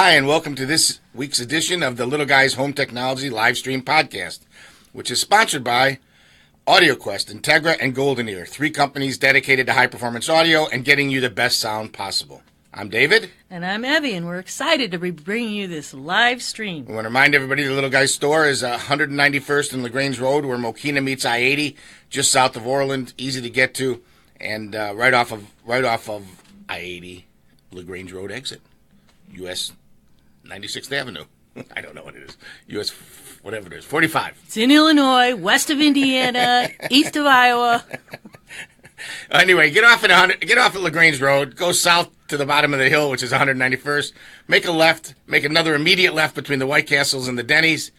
Hi, and welcome to this week's edition of the Little Guys Home Technology live stream podcast, which is sponsored by AudioQuest, Integra, and Golden Ear, three companies dedicated to high-performance audio and getting you the best sound possible. I'm David. And I'm Evie, and we're excited to be bringing you this live stream. We want to remind everybody the Little Guys store is 191st and LaGrange Road, where Mokina meets I-80, just south of Orland, easy to get to, and right off of I-80, LaGrange Road exit, U.S. 96th Avenue. I don't know what it is. U.S. whatever it is, 45. It's in Illinois, west of Indiana, east of Iowa. Anyway, get off at LaGrange Road, go south to the bottom of the hill, which is 191st. Make a left, make another immediate left between the White Castles and the Denny's,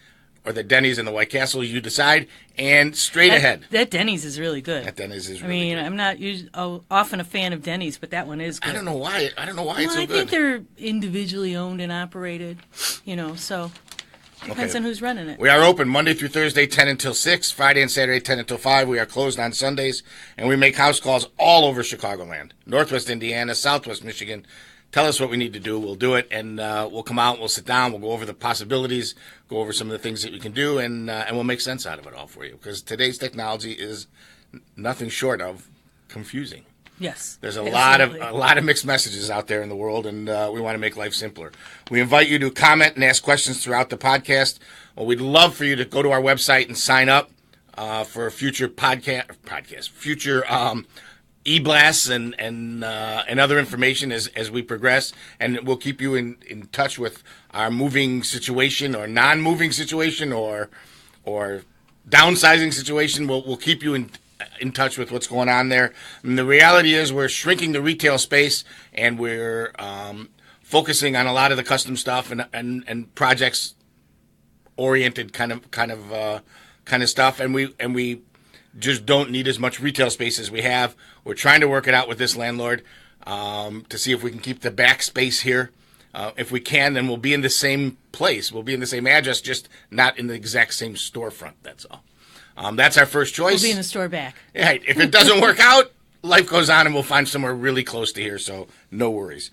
or the Denny's and the White Castle, you decide, and straight ahead. That Denny's is really good. That Denny's is really good. I'm not often a fan of Denny's, but that one is good. I don't know why it's so good. I think they're individually owned and operated, so depends on who's running it. We are open Monday through Thursday, 10 until 6, Friday and Saturday, 10 until 5. We are closed on Sundays, and we make house calls all over Chicagoland, Northwest Indiana, Southwest Michigan. Tell us what we need to do. We'll do it, and we'll come out, we'll sit down, we'll go over the possibilities, go over some of the things that we can do, and we'll make sense out of it all for you, because today's technology is nothing short of confusing. Yes. There's a lot of mixed messages out there in the world, and we want to make life simpler. We invite you to comment and ask questions throughout the podcast. Well, we'd love for you to go to our website and sign up for future future e-blasts and other information as we progress, and we'll keep you in touch with our moving situation or non-moving situation or downsizing situation. We'll keep you in touch with what's going on there. And the reality is we're shrinking the retail space, and we're focusing on a lot of the custom stuff and projects oriented kind of stuff, and we just don't need as much retail space as we have. We're trying to work it out with this landlord to see if we can keep the back space here. If we can, then we'll be in the same place. We'll be in the same address, just not in the exact same storefront. That's all. That's our first choice. We'll be in the store back. Right. If it doesn't work out, life goes on, and we'll find somewhere really close to here, so no worries.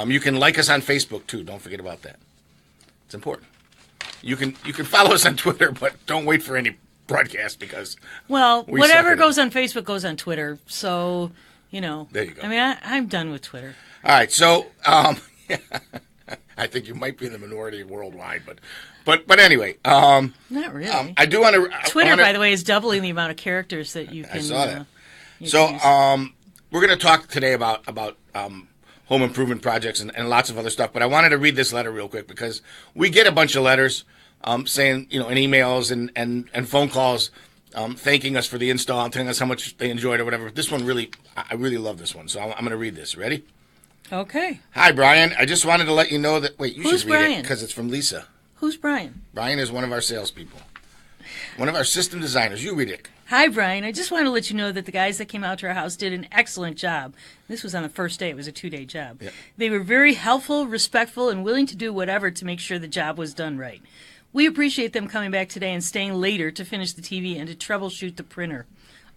You can like us on Facebook, too. Don't forget about that. It's important. You can follow us on Twitter, but don't wait for any broadcast, because whatever goes on Facebook goes on Twitter, so there you go. I'm done with Twitter. All right, so I think you might be in the minority worldwide, but anyway, not really. I do want to Twitter, by the way, is doubling the amount of characters that you can. I saw that. We're going to talk today about home improvement projects and lots of other stuff, but I wanted to read this letter real quick, because we get a bunch of letters saying, and emails and phone calls thanking us for the install and telling us how much they enjoyed or whatever. This one I really love this one, so I'm going to read this. Ready? Okay. Hi, Brian. I just wanted to let you know that. Wait, you Who's should read Brian? It because it's from Lisa. Who's Brian? Brian is one of our salespeople, one of our system designers. You read it. Hi, Brian. I just want to let you know that the guys that came out to our house did an excellent job. This was on the first day. It was a 2-day job. Yep. They were very helpful, respectful, and willing to do whatever to make sure the job was done right. We appreciate them coming back today and staying later to finish the TV and to troubleshoot the printer.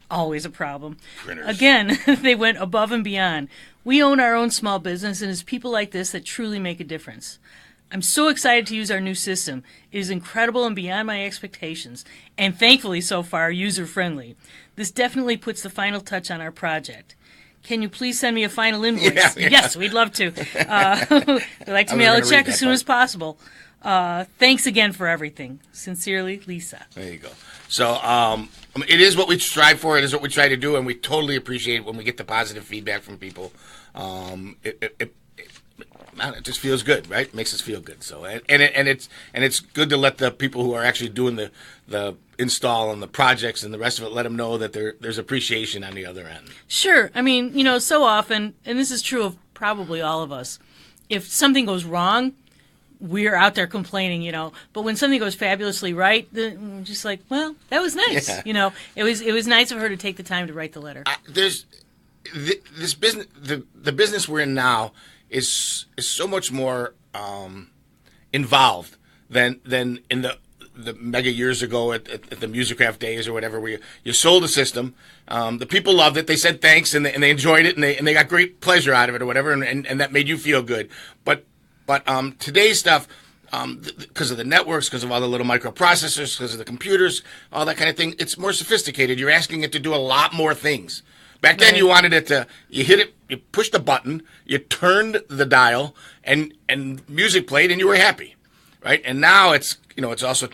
Always a problem. Printers. Again, they went above and beyond. We own our own small business, and it's people like this that truly make a difference. I'm so excited to use our new system. It is incredible and beyond my expectations, and thankfully so far user-friendly. This definitely puts the final touch on our project. Can you please send me a final invoice? Yeah. Yes, we'd love to. We'd like to mail a check as soon as possible. Thanks again for everything. Sincerely, Lisa. There you go. So it is what we strive for. It is what we try to do, and we totally appreciate when we get the positive feedback from people. It just feels good, right? It makes us feel good. So and it's good to let the people who are actually doing the install and the projects and the rest of it, let them know that there's appreciation on the other end. Sure. So often, and this is true of probably all of us, if something goes wrong, we're out there complaining, But when something goes fabulously right, we're just like, well, that was nice. Yeah. It was nice of her to take the time to write the letter. There's this business, the business we're in now is so much more involved than in the mega years ago at the Musicraft days or whatever, where you sold a system. The people loved it. They said thanks, and they enjoyed it, and they got great pleasure out of it or whatever, and that made you feel good. But But today's stuff, because of the networks, because of all the little microprocessors, because of the computers, all that kind of thing, it's more sophisticated. You're asking it to do a lot more things. Back then, you wanted it to, you hit it, you pushed the button, you turned the dial, and music played, and you were happy, right? And now it's also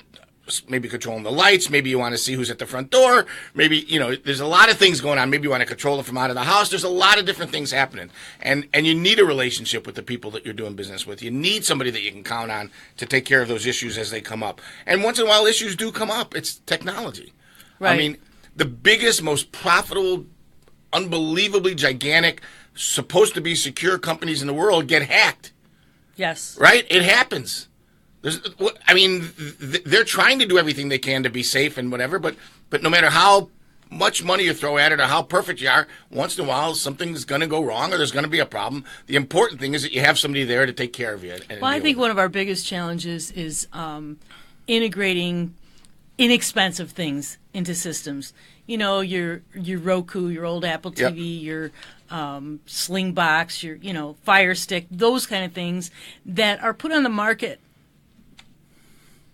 maybe controlling the lights. Maybe you want to see who's at the front door. Maybe, there's a lot of things going on. Maybe you want to control it from out of the house. There's a lot of different things happening. And you need a relationship with the people that you're doing business with. You need somebody that you can count on to take care of those issues as they come up. And once in a while, issues do come up. It's technology. Right. I mean, the biggest, most profitable, unbelievably gigantic, supposed to be secure companies in the world get hacked. Yes. Right? It happens. They're trying to do everything they can to be safe and whatever, but no matter how much money you throw at it or how perfect you are, once in a while something's going to go wrong or there's going to be a problem. The important thing is that you have somebody there to take care of you. I think one of our biggest challenges is integrating inexpensive things into systems. Your Roku, your old Apple TV, your Sling Box, your Fire Stick, those kind of things that are put on the market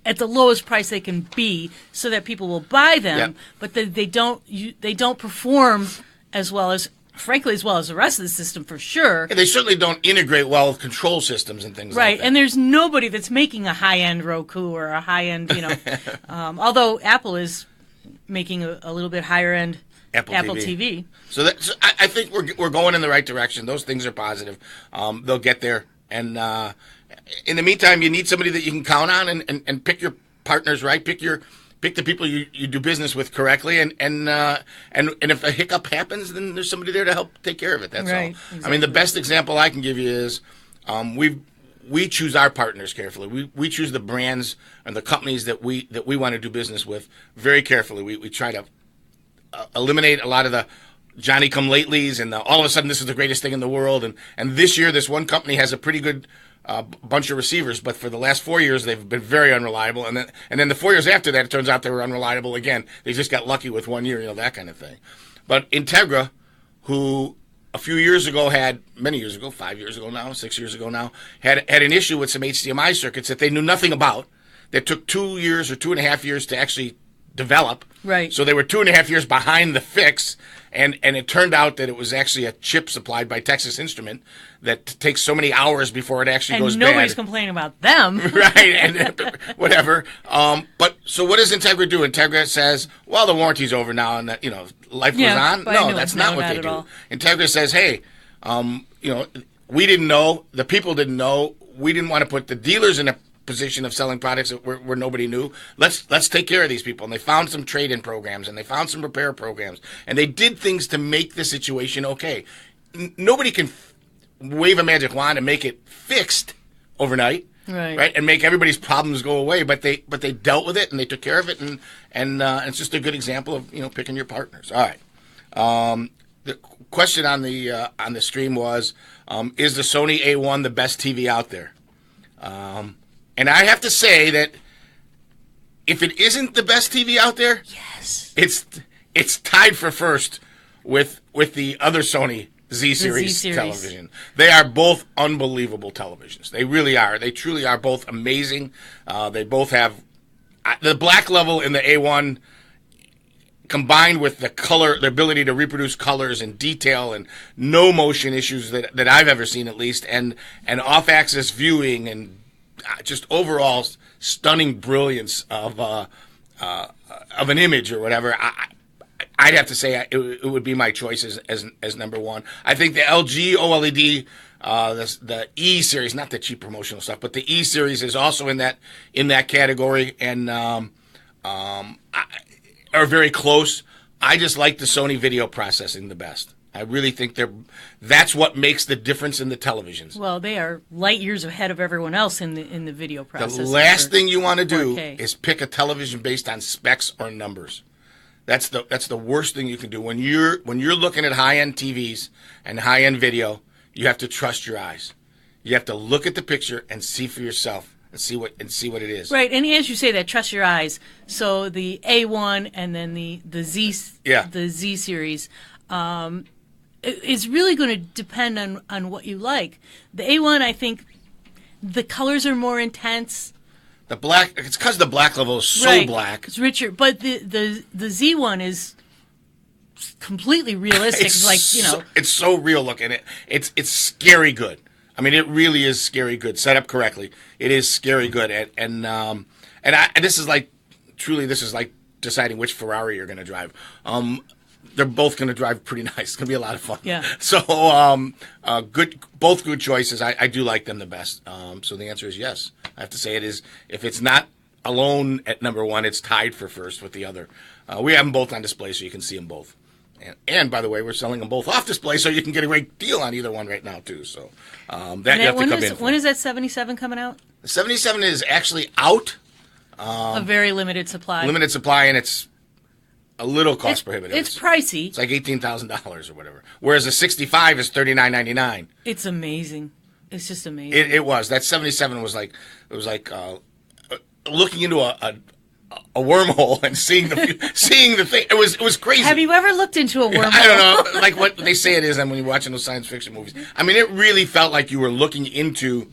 at the lowest price they can be, so that people will buy them, but they don't perform as well as, frankly, as well as the rest of the system for sure. And they certainly don't integrate well with control systems and things like that. Right, and there's nobody that's making a high-end Roku or a high-end, although Apple is making a little bit higher-end Apple TV. So I think we're going in the right direction. Those things are positive. They'll get there, and in the meantime, you need somebody that you can count on and pick your partners right. Pick the people you do business with correctly, and if a hiccup happens, then there's somebody there to help take care of it. That's right, all. Exactly. I mean, the best example I can give you is we choose our partners carefully. We choose the brands and the companies that we want to do business with very carefully. We try to eliminate a lot of the Johnny-come-latelys and all of a sudden this is the greatest thing in the world. And this year, this one company has a pretty good bunch of receivers, but for the last 4 years, they've been very unreliable. And then the 4 years after that, it turns out they were unreliable again. They just got lucky with 1 year, that kind of thing. But Integra, who a few years ago many years ago, 5 years ago now, 6 years ago now, had an issue with some HDMI circuits that they knew nothing about. That took 2 years or 2.5 years to actually develop. Right. So they were 2.5 years behind the fix, and it turned out that it was actually a chip supplied by Texas Instrument that takes so many hours before it actually goes bad. And nobody's complaining about them. Right, and whatever. But so what does Integra do? Integra says, well, the warranty's over now, and life goes on. No, that's not what they do. Integra says, hey, we didn't know, the people didn't know, we didn't want to put the dealers in a position of selling products where nobody knew. Let's take care of these people. And they found some trade-in programs, and they found some repair programs, and they did things to make the situation okay. Nobody can wave a magic wand and make it fixed overnight, right? And make everybody's problems go away. But they dealt with it and they took care of it, and it's just a good example of picking your partners. All right. The question on the stream was, is the Sony A1 the best TV out there? And I have to say that if it isn't the best TV out there, yes, it's tied for first with the other Sony Z series television. They are both unbelievable televisions. They really are. They truly are both amazing. They both have the black level in the A1 combined with the color, the ability to reproduce colors and detail and no motion issues that I've ever seen, at least, and off-axis viewing and just overall stunning brilliance of an image or whatever. I'd have to say it would be my choice as number one. I think the LG OLED, the E series, not the cheap promotional stuff, but the E series is also in that category and are very close. I just like the Sony video processing the best. I really think that's what makes the difference in the televisions. Well, they are light years ahead of everyone else in the video processing. The last thing you want to do is pick a television based on specs or numbers. That's the worst thing you can do. When you're looking at high-end TVs and high-end video, you have to trust your eyes. You have to look at the picture and see for yourself and see what it is. Right, and as you say that, trust your eyes. So the A1 and then the Z series. It's really going to depend on what you like. The A1, I think, the colors are more intense. The black, it's because the black level is so Right. black. It's richer, but the Z one is completely realistic. It's like, it's so real looking. It's scary good. I mean, it really is scary good. Set up correctly, it is scary good. And this is like deciding which Ferrari you're going to drive. They're both going to drive pretty nice. It's going to be a lot of fun. Yeah. So, both good choices. I do like them the best. So the answer is yes. I have to say it is. If it's not alone at number one, it's tied for first with the other. We have them both on display, so you can see them both. And by the way, we're selling them both off display, so you can get a great deal on either one right now too. So you have to come in for. When is that 77 coming out? The 77 is actually out. A very limited supply. Limited supply, and it's a little cost prohibitive. It's pricey. It's like $18,000 or whatever. Whereas a 65 is $39.99. It's amazing. It's just amazing. It was. That 77 was like looking into a wormhole and seeing the thing. It was crazy. Have you ever looked into a wormhole? I don't know, like what they say it is, and when you're watching those science fiction movies. I mean, it really felt like you were looking into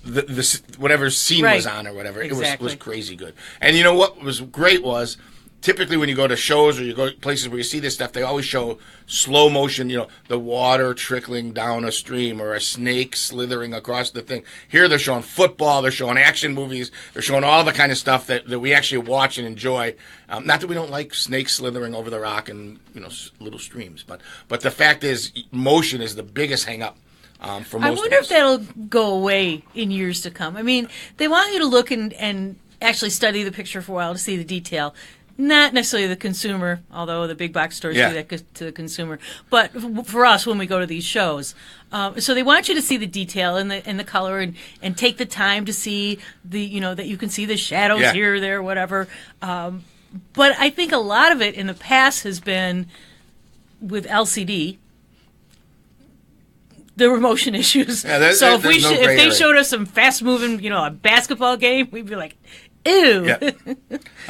the whatever scene was on or whatever. Exactly. It was crazy good. And you know what was great was, typically when you go to shows or you go places where you see this stuff, they always show slow motion, the water trickling down a stream or a snake slithering across the thing. Here they're showing football, they're showing action movies, they're showing all the kind of stuff that we actually watch and enjoy. Not that we don't like snakes slithering over the rock and little streams, but the fact is, motion is the biggest hang up. For most I wonder if that'll go away in years to come. I mean, they want you to look and actually study the picture for a while to see the detail. Not necessarily the consumer, although the big box stores do that to the consumer. But for us, when we go to these shows, so they want you to see the detail and the color and take the time to see that you can see the shadows here, there, whatever. But I think a lot of it in the past has been with LCD. There were motion issues. Yeah, so if they showed us some fast moving, a basketball game, we'd be like, ew. Yeah.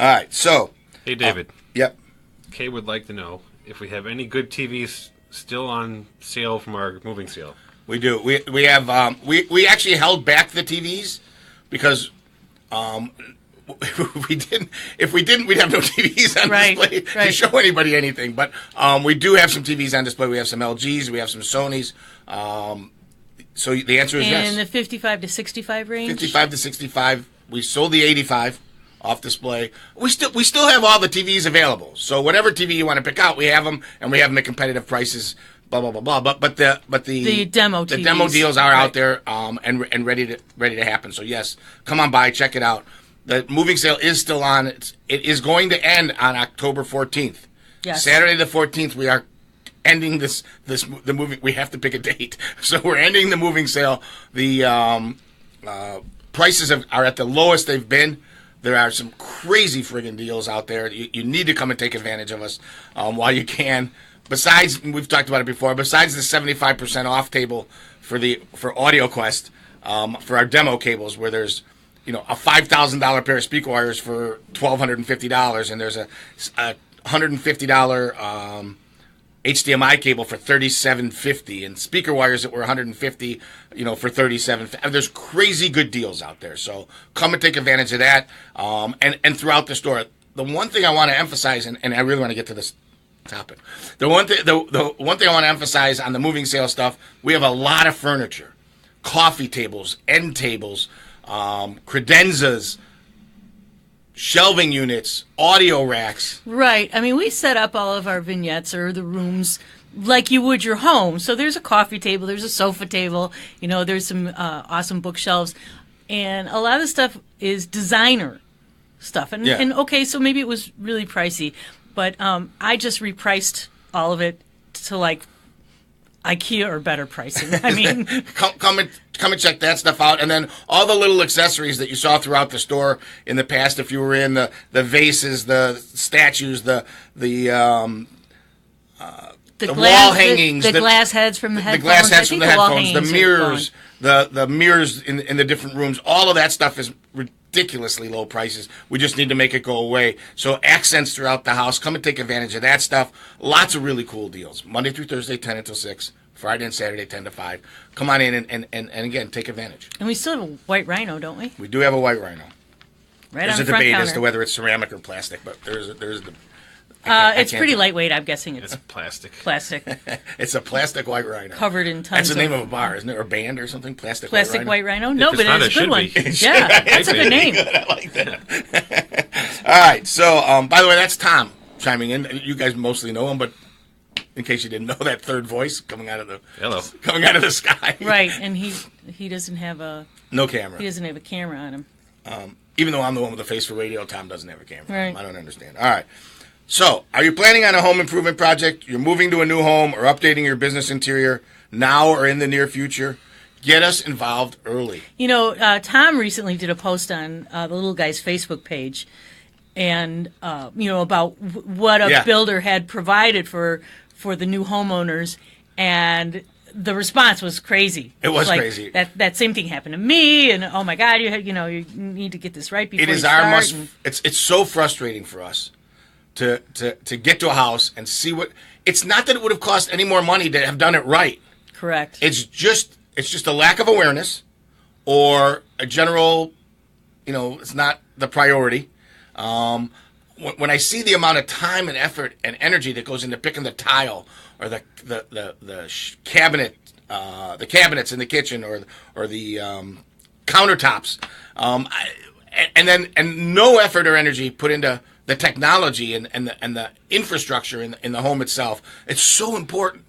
All right, so. Hey, David. Yep. Kay would like to know if we have any good TVs still on sale from our moving sale. We do. We have. We actually held back the TVs because we didn't. If we didn't, we'd have no TVs on display to show anybody anything. But we do have some TVs on display. We have some LGs. We have some Sonys. So the answer is yes. In the 55 to 65 range. 55 to 65. We sold the 85. Off display. We still have all the TVs available. So whatever TV you want to pick out, we have them, and we have them at competitive prices. Blah blah blah blah. But the demo TVs. The demo deals are out there and ready to happen. So yes, come on by, check it out. The moving sale is still on. It is going to end on October 14th. Yes. Saturday the 14th. We are ending the moving. We have to pick a date. So we're ending the moving sale. The prices are at the lowest they've been. There are some crazy friggin' deals out there. You need to come and take advantage of us while you can. Besides, we've talked about it before, besides the 75% off table for Audio Quest, for our demo cables, where there's a $5,000 pair of speaker wires for $1,250, and there's a $150 HDMI cable for $37.50, and speaker wires that were $150, for $37.50. There's crazy good deals out there, so come and take advantage of that. And throughout the store, the one thing I want to emphasize, and I really want to get to this topic, the one thing I want to emphasize on the moving sale stuff, we have a lot of furniture, coffee tables, end tables, credenzas, shelving units, audio racks. Right. I mean, we set up all of our vignettes or the rooms like you would your home. So there's a coffee table, there's a sofa table, there's some awesome bookshelves. And a lot of the stuff is designer stuff. And okay, so maybe it was really pricey. But I just repriced all of it to like IKEA or better pricing. I mean, come and check that stuff out, and then all the little accessories that you saw throughout the store in the past. If you were in the vases, the statues, the wall hangings, the glass heads from the headphones, the glass heads from the headphones, the mirrors, the mirrors in the different rooms. All of that stuff is ridiculously low prices. We just need to make it go away. So accents throughout the house. Come and take advantage of that stuff. Lots of really cool deals. Monday through Thursday, 10 until 6. Friday and Saturday, 10 to 5. Come on in and again, take advantage. And we still have a white rhino, don't we? We do have a white rhino. Right There's on a the front debate counter. as to whether it's ceramic or plastic, but there's the. It's pretty lightweight. I'm guessing It's it's plastic. plastic, It's a plastic white rhino. covered in tons That's the name of of a bar, isn't it? Or a band or something? Plastic white rhino. No, it's but not, it's it a good one. should be. Yeah, that's a good name. I like that. All right. So, by the way, that's Tom chiming in. You guys mostly know him, but in case you didn't know, that third voice coming out of the sky. Right, and he doesn't have a No camera. he doesn't have a camera on him. Even though I'm the one with the face for radio, Tom doesn't have a camera. Right. I don't understand. All right. So, are you planning on a home improvement project? You're moving to a new home or updating your business interior now or in the near future? Get us involved early. You know, Tom recently did a post on the little guy's Facebook page, and about what a builder had provided for the new homeowners, and the response was crazy. It was like, crazy. That same thing happened to me, and oh my God, you need to get this right before It is you our start. must. And- It's so frustrating for us to get to a house and see what. It's not that it would have cost any more money to have done it right. Correct. It's just a lack of awareness, or a general, it's not the priority. When I see the amount of time and effort and energy that goes into picking the tile or the cabinet, the cabinets in the kitchen or the countertops, and no effort or energy put into the technology and the infrastructure in the home itself, it's so important.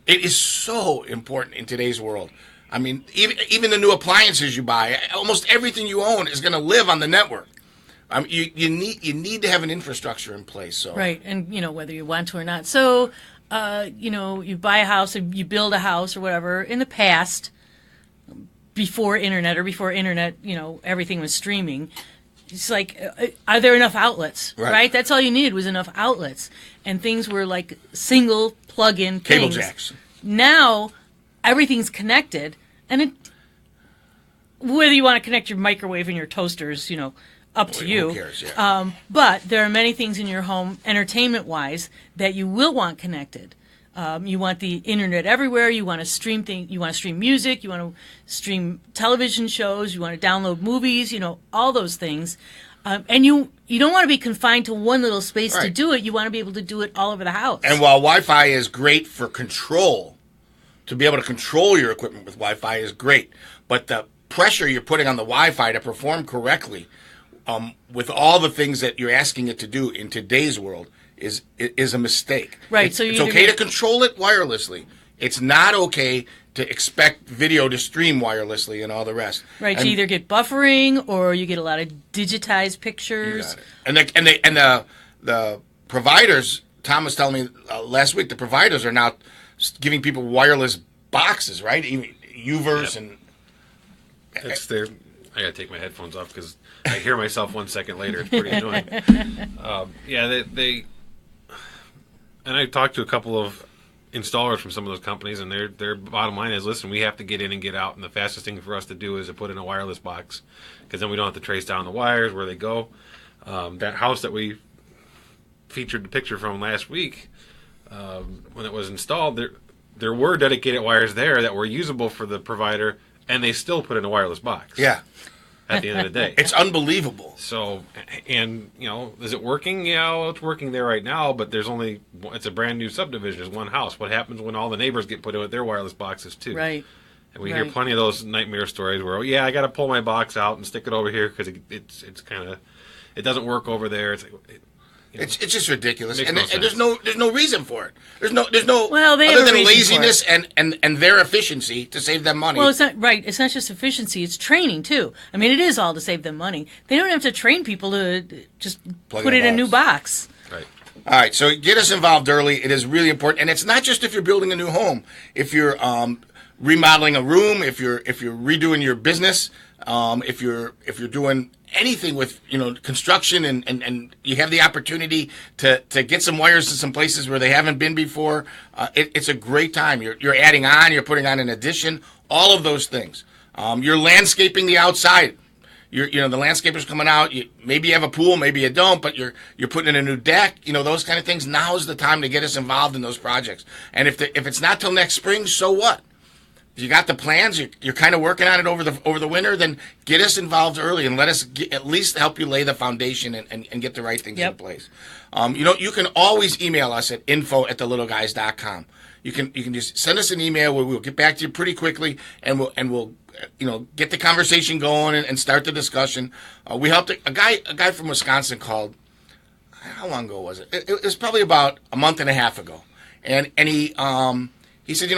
It is so important in today's world. I mean, even the new appliances you buy, almost everything you own is going to live on the network. You need to have an infrastructure in place. So Right, and whether you want to or not. So, you buy a house, or you build a house, or whatever. In the past, before internet, everything was streaming. It's like, are there enough outlets? Right. That's all you needed was enough outlets, and things were like single plug-in cable things. jacks. Now everything's connected, whether you want to connect your microwave and your toasters, up to you. Who cares? Yeah. But there are many things in your home, entertainment-wise, that you will want connected. You want the internet everywhere. You want to stream things. You want to stream music. You want to stream television shows. You want to download movies. All those things. And you don't want to be confined to one little space to Right. do it. You want to be able to do it all over the house. And while Wi-Fi is great for control, to be able to control your equipment with Wi-Fi is great, but the pressure you're putting on the Wi-Fi to perform correctly, with all the things that you're asking it to do in today's world, is a mistake. Right. It's, So it's okay to control it wirelessly. It's not okay to expect video to stream wirelessly and all the rest. Right, And you either get buffering or you get a lot of digitized pictures. you got it. And the providers. Tom was telling me last week the providers are now giving people wireless boxes, right? Even Uverse and. It's their. I gotta take my headphones off because I hear myself 1 second later. It's pretty annoying. They and I talked to a couple of installers from some of those companies, and their bottom line is, listen, we have to get in and get out, and the fastest thing for us to do is to put in a wireless box, because then we don't have to trace down the wires where they go. That house that we featured the picture from last week, when it was installed, there were dedicated wires there that were usable for the provider, and they still put in a wireless box. Yeah. At the end of the day. It's unbelievable. So, and, is it working? Yeah, well, it's working there right now, but it's a brand new subdivision. There's one house. What happens when all the neighbors get put in with their wireless boxes, too? Right. And we hear plenty of those nightmare stories where, I got to pull my box out and stick it over here because it's kind of, it doesn't work over there. It's like, It's just ridiculous, Makes and, no and sense. there's no reason for it. There's no Well, they other have a than reason for laziness and their efficiency to save them money. Well, it's not right. It's not just efficiency; it's training too. I mean, it is all to save them money. They don't have to train people to just Plug put in it a in a new box. right. All right, so get us involved early. It is really important, and it's not just if you're building a new home. If you're remodeling a room, if you're redoing your business, if you're doing anything with construction and you have the opportunity to get some wires to some places where they haven't been before, it's a great time. You're adding on, you're putting on an addition, all of those things. You're landscaping the outside. the landscaper's coming out. Maybe you have a pool, maybe you don't, but you're putting in a new deck. Those kind of things. Now's the time to get us involved in those projects. And if it's not till next spring, so what? If you got the plans, you're kind of working on it over the winter, then get us involved early and let us at least help you lay the foundation and get the right things in place. You can always email us at info@thelittleguys.com. You can just send us an email where we'll get back to you pretty quickly, and we'll get the conversation going and start the discussion. We helped a guy from Wisconsin called. How long ago was it? It was probably about a month and a half ago, and he said,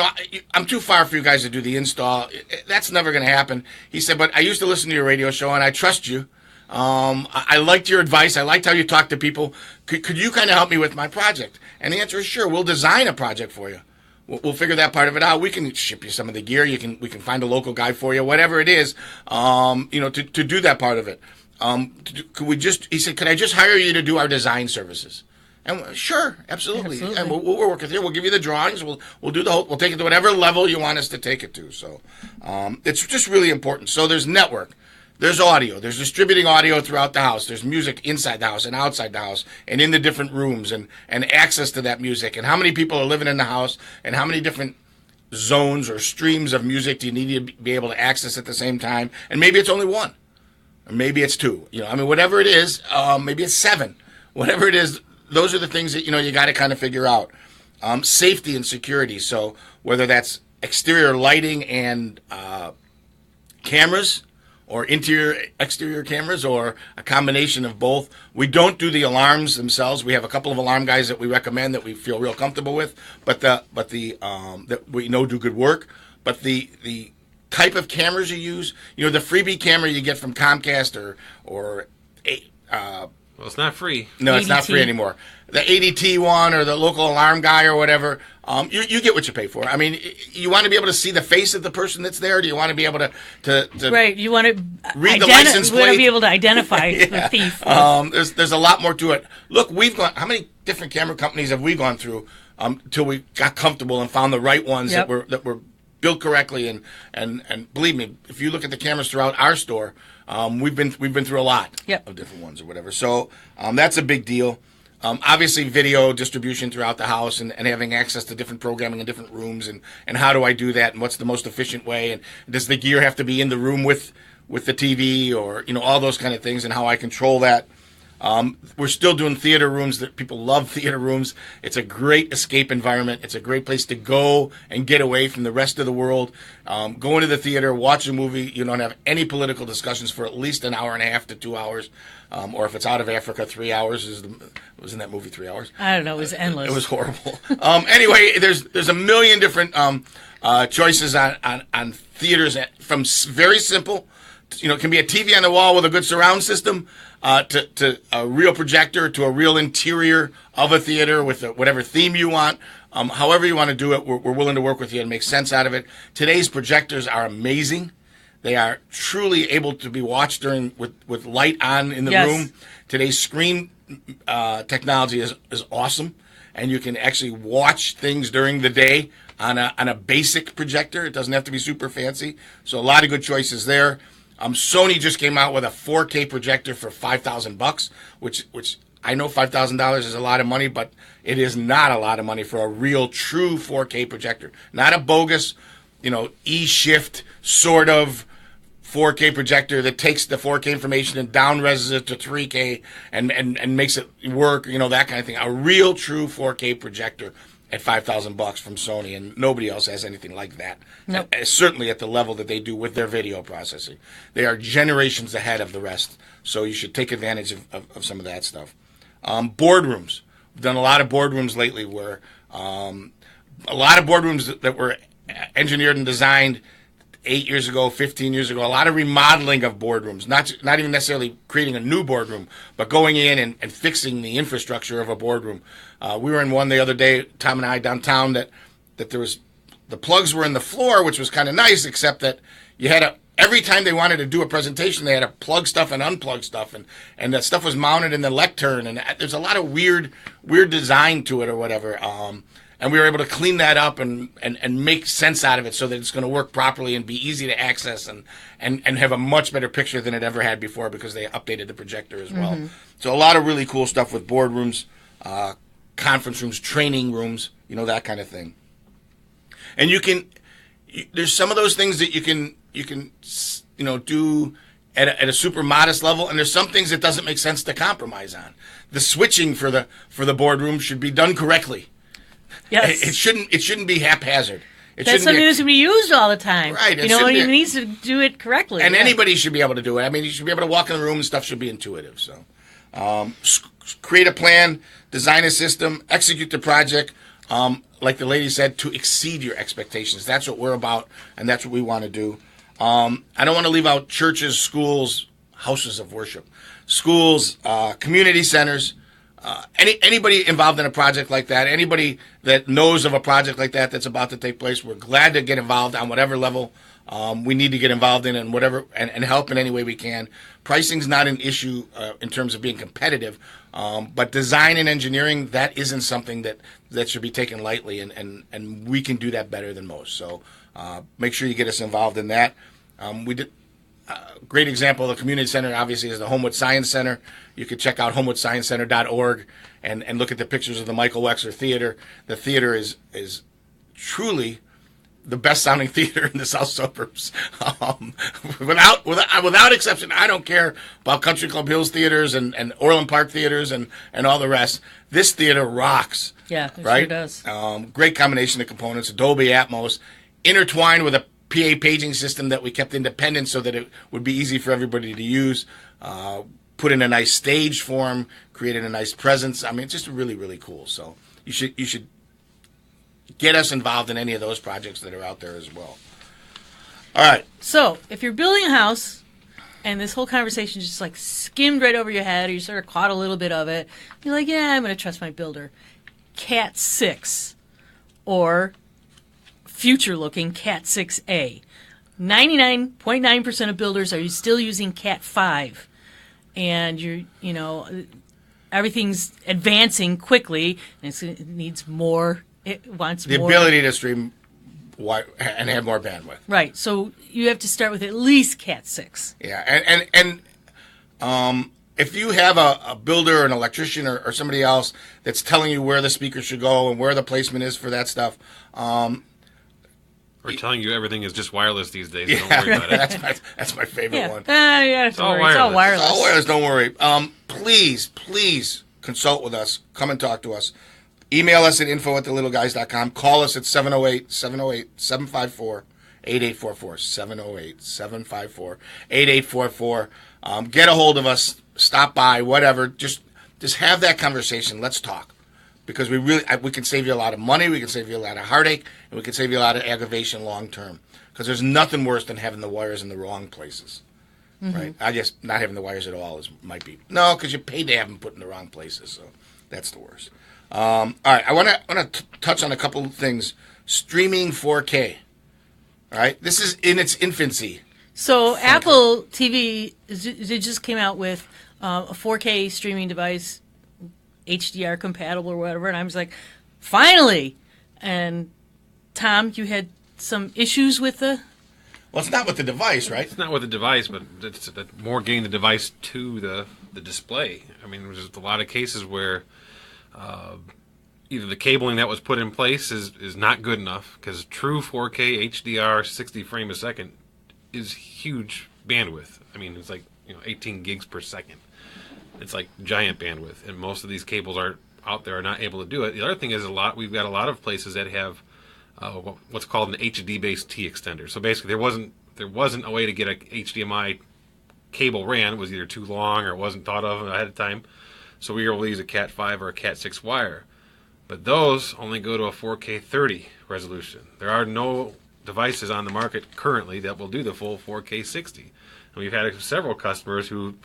I'm too far for you guys to do the install. That's never going to happen. He said, but I used to listen to your radio show, and I trust you. I liked your advice. I liked how you talk to people. Could you kind of help me with my project? And the answer is sure. We'll design a project for you. We'll figure that part of it out. We can ship you some of the gear. We can find a local guy for you, whatever it is, to do that part of it. He said, could I just hire you to do our design services? And sure, absolutely. And we'll work with you. We'll give you the drawings. We'll do the whole. We'll take it to whatever level you want us to take it to. So, it's just really important. So there's network, there's audio, there's distributing audio throughout the house. There's music inside the house and outside the house and in the different rooms and access to that music and how many people are living in the house and how many different zones or streams of music do you need to be able to access at the same time. And maybe it's only one, or maybe it's two. Whatever it is, maybe it's seven. Whatever it is. Those are the things that, you got to kind of figure out. Safety and security. So whether that's exterior lighting and cameras or exterior cameras or a combination of both. We don't do the alarms themselves. We have a couple of alarm guys that we recommend that we feel real comfortable with, that we know do good work. But the type of cameras you use, the freebie camera you get from Comcast or well, it's not free. No, ADT. It's not free anymore. The ADT one or the local alarm guy or whatever, you get what you pay for. You want to be able to see the face of the person that's there. Do you want to be able to right? You want to read the license plate? You want to be able to identify the thief. There's a lot more to it. Look, how many different camera companies have we gone through till we got comfortable and found the right ones that were built correctly? And believe me, if you look at the cameras throughout our store. We've been through a lot of different ones or whatever. So that's a big deal. Obviously, video distribution throughout the house and having access to different programming in different rooms and how do I do that and what's the most efficient way and does the gear have to be in the room with the TV or all those kind of things and how I control that. We're still doing theater rooms. That people love theater rooms. It's a great escape environment. It's a great place to go and get away from the rest of the world. Go into the theater, watch a movie. You don't have any political discussions for at least an hour and a half to 2 hours. Or if it's out of Africa, 3 hours. Wasn't that movie 3 hours? I don't know. It was endless. It was horrible. Anyway, there's a million different choices on theaters from very simple. It can be a TV on the wall with a good surround system. To a real projector, to a real interior of a theater with whatever theme you want. However you want to do it, we're willing to work with you and make sense out of it. Today's projectors are amazing. They are truly able to be watched with light on in the room. Today's screen technology is awesome, and you can actually watch things during the day on a basic projector. It doesn't have to be super fancy. So a lot of good choices there. Sony just came out with a 4K projector for $5,000, which I know $5,000 is a lot of money, but it is not a lot of money for a real, true 4K projector. Not a bogus, E-shift sort of 4K projector that takes the 4K information and down-reses it to 3K and makes it work, that kind of thing. A real, true 4K projector at $5,000 from Sony, and nobody else has anything like that. Nope. Certainly at the level that they do with their video processing. They are generations ahead of the rest, so you should take advantage of some of that stuff. Boardrooms. We've done a lot of boardrooms lately where a lot of boardrooms that were engineered and designed 8 years ago, 15 years ago, a lot of remodeling of boardrooms, not even necessarily creating a new boardroom, but going in and fixing the infrastructure of a boardroom. We were in one the other day, Tom and I, downtown, that there was, the plugs were in the floor, which was kind of nice, except that you had every time they wanted to do a presentation, they had to plug stuff and unplug stuff, and that stuff was mounted in the lectern, and there's a lot of weird design to it or whatever. and we were able to clean that up and make sense out of it so that it's going to work properly and be easy to access and have a much better picture than it ever had before because they updated the projector as well. So a lot of really cool stuff with boardrooms, conference rooms, training rooms, that kind of thing. And there's some of those things that you can do at a super modest level, and there's some things that doesn't make sense to compromise on. The switching for the boardroom should be done correctly. Yes. It shouldn't be haphazard. That's something that's going to be used all the time. Right. He needs to do it correctly. And anybody should be able to do it. I mean, you should be able to walk in the room and stuff should be intuitive. So, create a plan, design a system, execute the project, like the lady said, to exceed your expectations. That's what we're about, and that's what we want to do. I don't want to leave out churches, schools, houses of worship, schools, community centers, anybody involved in a project like that, anybody that knows of a project like that that's about to take place. We're glad to get involved on whatever level we need to get involved in and whatever and help in any way we can. Pricing's not an issue in terms of being competitive, but design and engineering, that isn't something that should be taken lightly, and we can do that better than most. So make sure you get us involved in that. We did. Great example of the community center, obviously, is the Homewood Science Center. You could check out homewoodsciencecenter.org and look at the pictures of the Michael Wexler Theater. The theater is truly the best sounding theater in the South Suburbs. Without exception, I don't care about Country Club Hills theaters and Orland Park theaters and all the rest. This theater rocks. Yeah, it right? sure does. Great combination of components, Dolby Atmos, intertwined with a PA paging system that we kept independent so that it would be easy for everybody to use. Put in a nice stage for them, created a nice presence. I mean, it's just really, really cool. So you should get us involved in any of those projects that are out there as well. All right. So if you're building a house and this whole conversation just like skimmed right over your head, or you sort of caught a little bit of it, you're like, yeah, I'm going to trust my builder. Cat 6 or future-looking Cat 6A. 99.9% of builders are still using Cat 5. And everything's advancing quickly, and it needs more. It wants the more. Ability to stream and have more bandwidth. Right. So you have to start with at least Cat 6. Yeah, and if you have a builder or an electrician or somebody else that's telling you where the speaker should go and where the placement is for that stuff, or telling you everything is just wireless these days. Don't worry about it. That's my favorite one. It's all wireless. It's all wireless. Don't worry. Please consult with us. Come and talk to us. Email us at info@thelittleguys.com. Call us at 708-754-8844. 708-754-8844. Get a hold of us. Stop by. Whatever. Just have that conversation. Let's talk. Because we can save you a lot of money, we can save you a lot of heartache, and we can save you a lot of aggravation long term. Because there's nothing worse than having the wires in the wrong places, right? I guess not having the wires at all might be because you paid to have them put in the wrong places, so that's the worst. All right, I want to touch on a couple of things. Streaming 4K, all right? This is in its infancy. So Apple TV it just came out with a 4K streaming device. HDR compatible or whatever, and I was like, finally. And Tom, you had some issues with the... Well, it's not with the device, right? It's not with the device, but it's more getting the device to the display. I mean, there's just a lot of cases where either the cabling that was put in place is not good enough, because true 4K HDR 60 frames a second is huge bandwidth. I mean, it's like 18 gigs per second. It's like giant bandwidth, and most of these cables are out there are not able to do it. The other thing is we've got a lot of places that have what's called an HD-based T extender. So basically, there wasn't a way to get a HDMI cable ran. It was either too long or it wasn't thought of ahead of time. So we were able to use a Cat 5 or a Cat 6 wire, but those only go to a 4K 30 resolution. There are no devices on the market currently that will do the full 4K 60, and we've had several customers who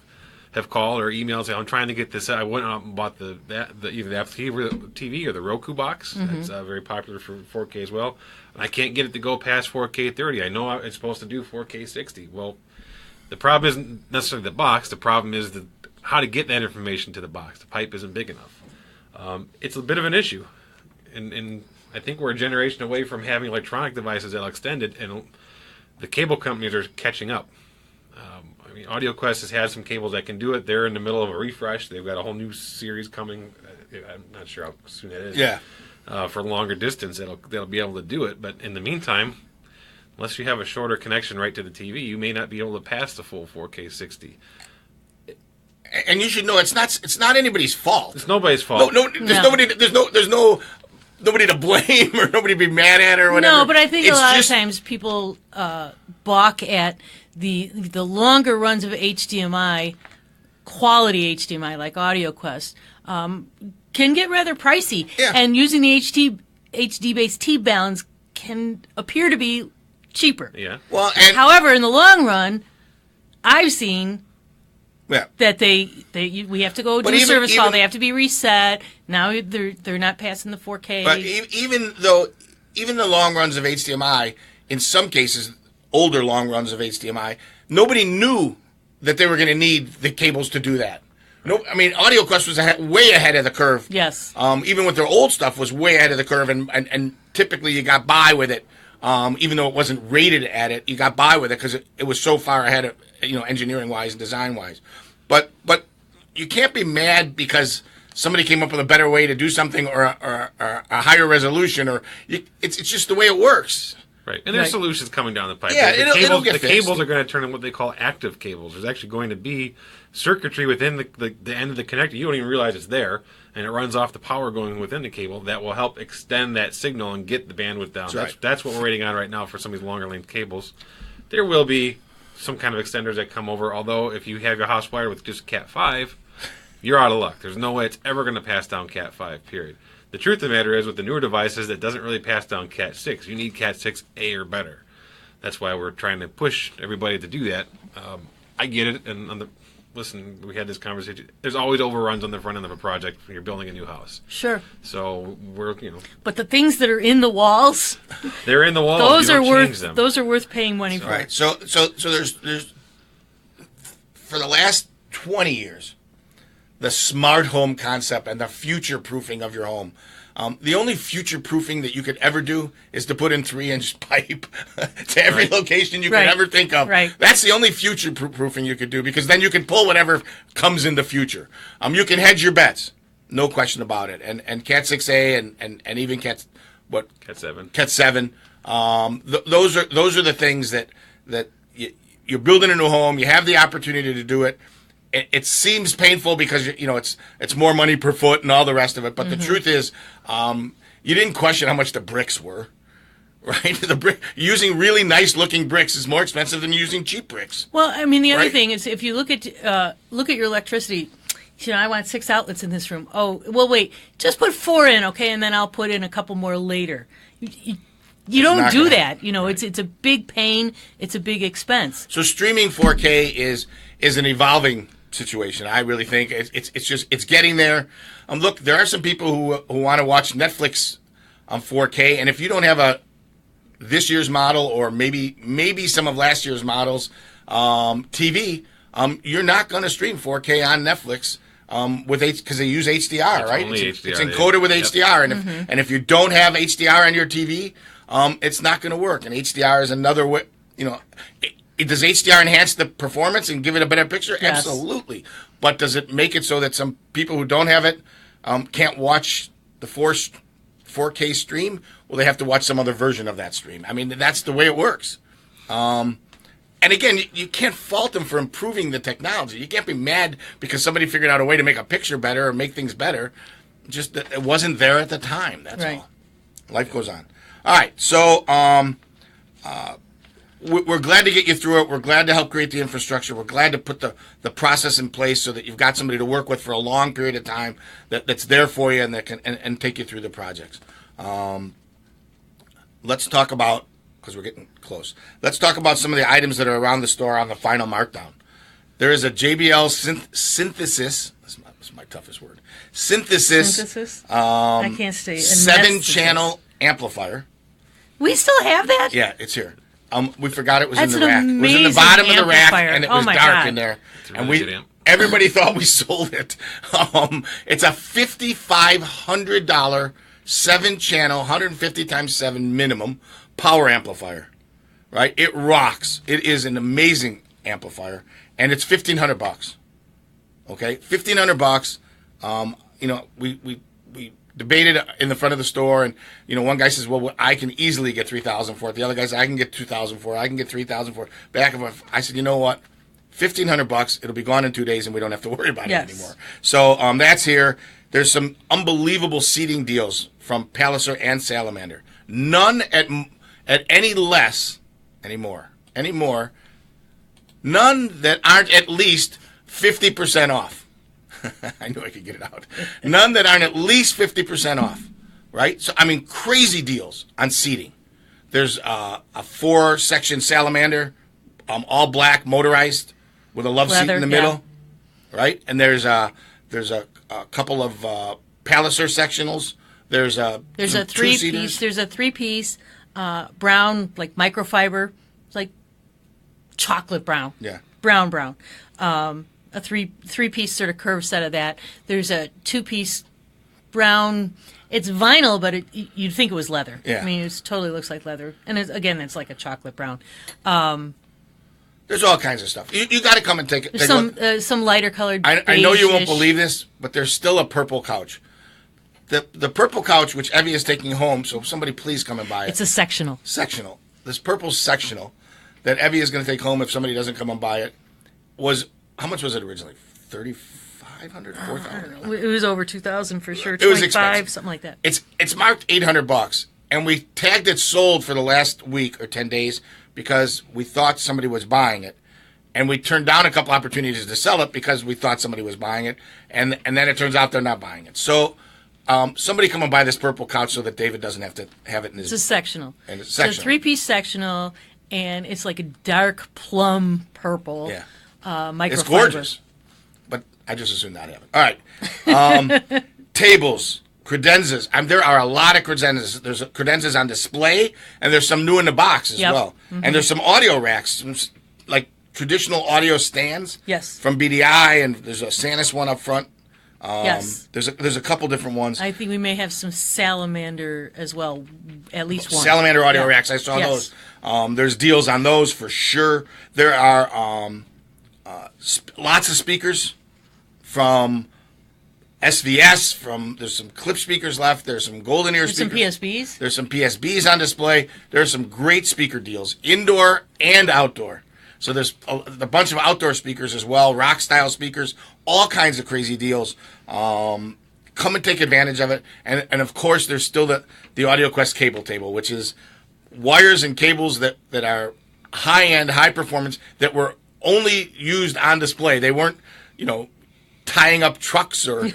have called or emailed saying, I'm trying to get this. I went out and bought either the Apple TV or the Roku box. That's very popular for 4K as well. And I can't get it to go past 4K 30. I know it's supposed to do 4K 60. Well, the problem isn't necessarily the box. The problem is how to get that information to the box. The pipe isn't big enough. It's a bit of an issue. And I think we're a generation away from having electronic devices that'll extend it, and the cable companies are catching up. I mean, AudioQuest has had some cables that can do it. They're in the middle of a refresh. They've got a whole new series coming. I'm not sure how soon it is. Yeah. For longer distance, they'll be able to do it. But in the meantime, unless you have a shorter connection right to the TV, you may not be able to pass the full 4K 60. And you should know it's not anybody's fault. It's nobody's fault. There's nobody to blame or nobody to be mad at or whatever. No, but I think a lot of times people balk at the longer runs of HDMI, quality HDMI like AudioQuest, can get rather pricey. Yeah. And using the HD-based T-bounds can appear to be cheaper. Yeah. Well, and however, in the long run, I've seen that we have to go do a service call. They have to be reset. Now they're not passing the 4K. But even the long runs of HDMI, in some cases, older long runs of HDMI, nobody knew that they were going to need the cables to do that. No, I mean, AudioQuest was way ahead of the curve. Yes. Even with their old stuff, was way ahead of the curve, and typically you got by with it. Even though it wasn't rated at it, you got by with it because it was so far ahead of, engineering wise and design wise. But you can't be mad because somebody came up with a better way to do something or a higher resolution, or it's just the way it works. Right, and there's solutions coming down the pipe. Yeah, it'll get fixed. cables are going to turn into what they call active cables. There's actually going to be circuitry within the end of the connector. You don't even realize it's there, and it runs off the power going within the cable that will help extend that signal and get the bandwidth down. That's what we're waiting on right now for some of these longer length cables. There will be some kind of extenders that come over, although if you have your house wired with just Cat 5, you're out of luck. There's no way it's ever going to pass down Cat 5, period. The truth of the matter is, with the newer devices, that doesn't really pass down Cat 6. You need Cat 6A or better. That's why we're trying to push everybody to do that. I get it, and listen, we had this conversation. There's always overruns on the front end of a project when you're building a new house. Sure. So we're, But the things that are in the walls, they're in the walls. Those you are don't worth. change them. Those are worth paying money for. Right. So there's for the last 20 years, the smart home concept and the future proofing of your home. The only future proofing that you could ever do is to put in 3-inch pipe to every location you could ever think of. Right. That's the only future proofing you could do, because then you can pull whatever comes in the future. You can hedge your bets, no question about it. And Cat 6A and even Cat 7. Cat 7. Those are the things that you're building a new home. You have the opportunity to do it. It seems painful because it's more money per foot and all the rest of it. But the truth is, you didn't question how much the bricks were, right? Using really nice looking bricks is more expensive than using cheap bricks. Well, I mean, the other thing is, if you look at your electricity, I want 6 outlets in this room. Oh, well, wait, just put 4 in, okay, and then I'll put in a couple more later. You don't do that. It's a big pain. It's a big expense. So streaming 4K is an evolving situation. I really think it's getting there. Look, there are some people who want to watch Netflix on 4K, and if you don't have this year's model or maybe some of last year's models TV, you're not going to stream 4K on Netflix because they use HDR, it's right? Only HDR, it's encoded with HDR, and if you don't have HDR on your TV, it's not going to work. And HDR is another way. Does HDR enhance the performance and give it a better picture? Yes. Absolutely. But does it make it so that some people who don't have it can't watch the 4K stream? Well, they have to watch some other version of that stream. I mean, that's the way it works. And again, you can't fault them for improving the technology. You can't be mad because somebody figured out a way to make a picture better or make things better. Just that it wasn't there at the time. That's all. Life goes on. All right. So we're glad to get you through it. We're glad to help create the infrastructure. We're glad to put the process in place so that you've got somebody to work with for a long period of time that's there for you and that can and take you through the projects. Let's talk about, because we're getting close, let's talk about some of the items that are around the store on the final markdown. There is a JBL synthesis. This is my toughest word. Synthesis. I can't say. 7-channel amplifier. We still have that? Yeah, it's here. We forgot it was That's in the rack. It was in the bottom of the rack, and it was dark in there. And everybody thought we sold it. It's a $5,500 7-channel, 150 times 7 minimum power amplifier. Right? It rocks. It is an amazing amplifier, and it's $1,500. Okay, $1,500. We debated in the front of the store, and one guy says, "Well, I can easily get $3,000 for it." The other guy says, "I can get $2,000 for it. I can get $3,000 for it." Back and forth. I said, "You know what? $1,500. It'll be gone in 2 days, and we don't have to worry about it anymore." So that's here. There's some unbelievable seating deals from Palliser and Salamander. None at any less anymore. None that aren't at least 50% off. I knew I could get it out. None that aren't at least 50% off, right? So, crazy deals on seating. There's a 4-section Salamander, all black, motorized, with a love seat in the middle, right? And there's a couple of Palliser sectionals. There's a 3-piece. There's a 3-piece brown, like microfiber, like chocolate brown. Yeah. Brown. A three-piece sort of curved set of that. There's a 2-piece brown. It's vinyl, but you'd think it was leather. Yeah. It totally looks like leather. And it's like a chocolate brown. There's all kinds of stuff. You got to come and take a look. Some lighter colored. I know you won't believe this, but there's still a purple couch. The purple couch, which Evie is taking home, so somebody please come and buy it. It's a sectional. Sectional. This purple sectional that Evie is going to take home if somebody doesn't come and buy it was, how much was it originally? $3,500, $4,000? It was over $2,000 for sure. It was expensive. Something like that. It's marked $800, and we tagged it sold for the last week or 10 days because we thought somebody was buying it. And we turned down a couple opportunities to sell it because we thought somebody was buying it. And then it turns out they're not buying it. So somebody come and buy this purple couch so that David doesn't have to have it in his... It's a sectional. And it's sectional. It's a 3-piece sectional, and it's like a dark plum purple microfiber. It's gorgeous. But I just assume not have it. All right. Tables. Credenzas. There are a lot of credenzas. There's credenzas on display, and there's some new in the box as well. Mm-hmm. And there's some audio racks, like traditional audio stands. Yes. From BDI, and there's a Sanus one up front. Yes. There's a couple different ones. I think we may have some Salamander as well, at least one. Salamander audio racks. I saw those. There's deals on those for sure. There are lots of speakers from SVS. There's some clip speakers left. There's some golden ear speakers. There's some PSBs. There's some PSBs on display. There's some great speaker deals, indoor and outdoor. So there's a bunch of outdoor speakers as well, rock style speakers, all kinds of crazy deals. Come and take advantage of it. And of course, there's still the AudioQuest cable table, which is wires and cables that are high end, high performance, that were only used on display. They weren't, tying up trucks or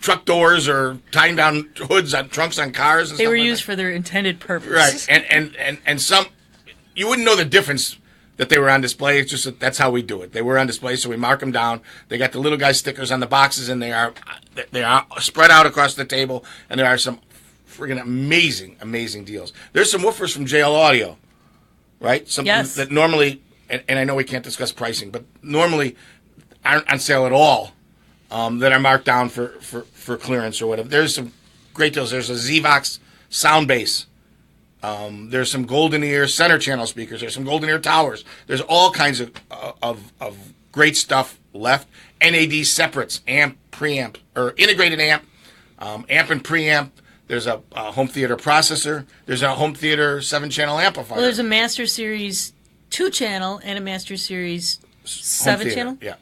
truck doors or tying down hoods on trunks on cars. And they stuff were like used that. for their intended purpose. Right. And some, you wouldn't know the difference that they were on display. It's just that's how we do it. They were on display, so we mark them down. They got the little guy stickers on the boxes, and they are spread out across the table. And there are some friggin' amazing deals. There's some woofers from JL Audio, right? Something that normally, and I know we can't discuss pricing, but normally aren't on sale at all. That are marked down for clearance or whatever. There's some great deals. There's a Zvox sound base. There's some golden ear center channel speakers. There's some golden ear towers. There's all kinds of great stuff left. NAD separates, amp, preamp, or integrated amp, amp and preamp. There's a home theater processor. There's a home theater 7-channel amplifier. Well, there's a Master Series 2-channel and a Master Series 7-channel. Yeah,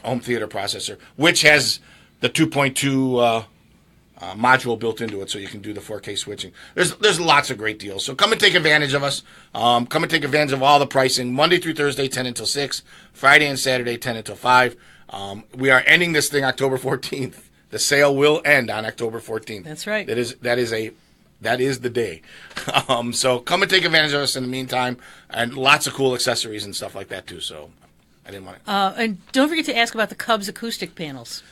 home theater processor, which has the 2.2 module built into it, so you can do the 4K switching. There's lots of great deals. So come and take advantage of us. Come and take advantage of all the pricing. Monday through Thursday, 10 until 6. Friday and Saturday, 10 until 5. We are ending this thing October 14th. The sale will end on October 14th. That's right. That is the day. So come and take advantage of us in the meantime, and lots of cool accessories and stuff like that too. So I didn't want to. And don't forget to ask about the Cubs acoustic panels.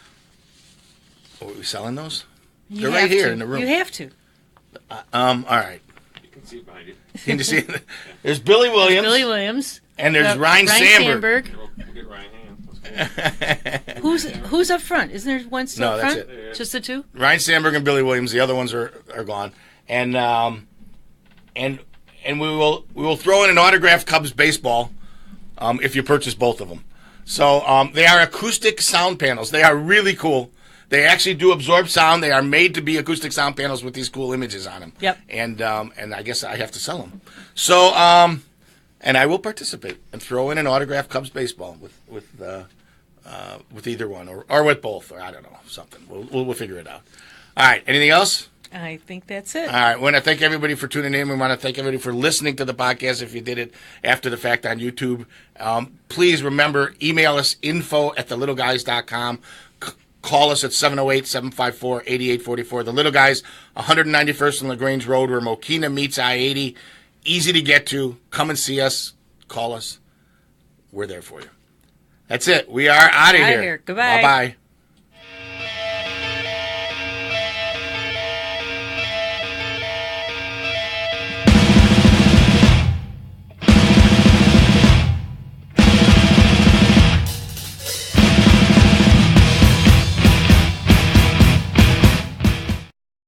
Are we selling those? You They're right here to. in the room. You have to. All right. You can see it behind you. Can you see it? There's Billy Williams. Billy Williams. And there's Ryan Sandberg. We'll get Ryan hands. Who's up front? Isn't there one still No, up that's front? it. Just the two? Ryan Sandberg and Billy Williams. The other ones are gone. And we will throw in an autographed Cubs baseball if you purchase both of them. So they are acoustic sound panels. They are really cool. They actually do absorb sound. They are made to be acoustic sound panels with these cool images on them. Yep. And I guess I have to sell them. So and I will participate and throw in an autographed Cubs baseball with either one or with both, or I don't know, something. We'll figure it out. All right. Anything else? I think that's it. All right. We want to thank everybody for tuning in. We want to thank everybody for listening to the podcast if you did it after the fact on YouTube. Please remember, email us info@thelittleguys.com. Call us at 708-754-8844. The Little Guys, 191st and LaGrange Road, where Mokina meets I-80. Easy to get to. Come and see us. Call us. We're there for you. That's it. We are out of here. Goodbye. Bye-bye.